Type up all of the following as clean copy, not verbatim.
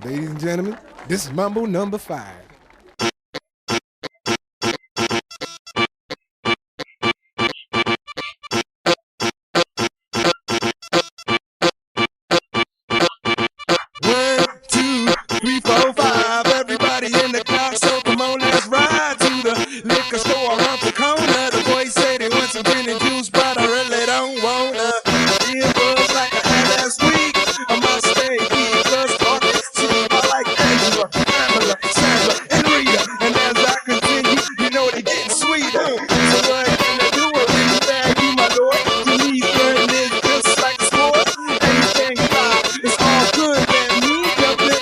Ladies and gentlemen, this is Mambo number 5. One, two, three, four, five. Everybody in the car, so come on, let's ride to the liquor store around the corner. The boys say they want some gin and juice, but I really don't wanna. It was like I had last week. I must stay because I like Angela, Pamela, Sandra, and Rita. And as I continue, you know they getting sweeter. So what can I do? I really bag you, my lord. To me, flirting is just like a sport. Anything fly, it's all good. Let me jump me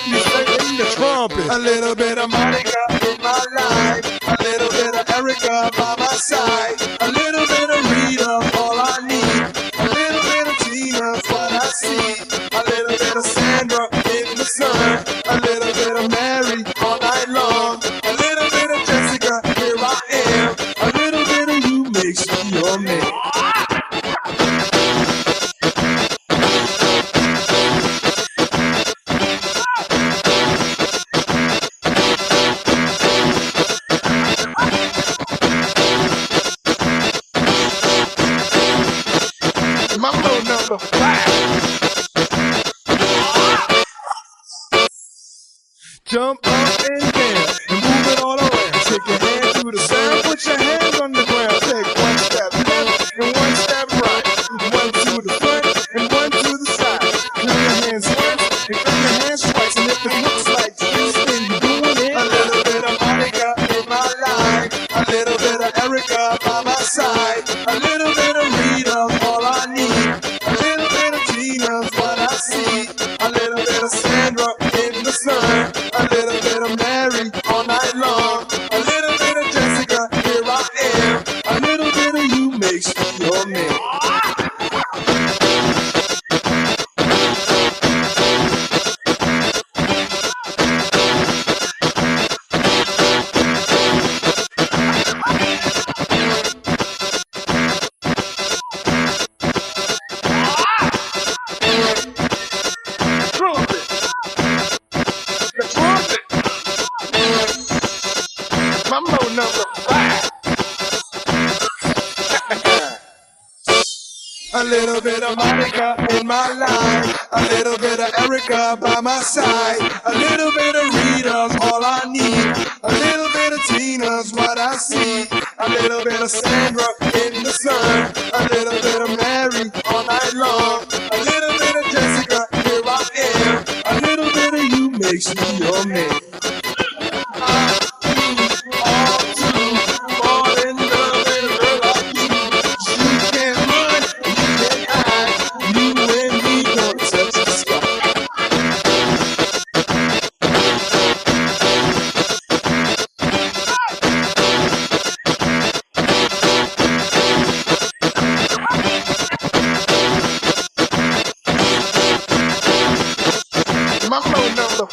in the trumpet. A little bit of Monica in my life, a little bit of Erica by my side, a little bit of Rita, all I need, a little bit of Tina's what I see, a little bit of Sandra in the sun, a little bit of Mary all night long, a little bit of Jessica, here I am, a little bit of you makes me your man. Mambo number 5. Jump up and down and move it all around. Shake your hand to the sound, put your hands on the ground. Take one step left and one step right. One to the front and one to the side. Clap your hands once and clap your hands twice. And if it looks like this, then you're doing it. A little bit of Monica in my life, a little bit of Erica by my side, a little bit of Rita, all I need, a little bit of Tina's what I see, a little bit of Sandra in the sun, a little bit of Mary all night long, a little bit of Jessica, here I am, a little bit of you makes me your man. Mambo number 5. A little bit of Monica in my life, a little bit of Erica by my side, a little bit of Rita's all I need, a little bit of Tina's what I see, a little bit of Sandra in the sun, a little bit of Mary all night long, a little bit of Jessica, here I am, a little bit of you makes me your man. Mambo number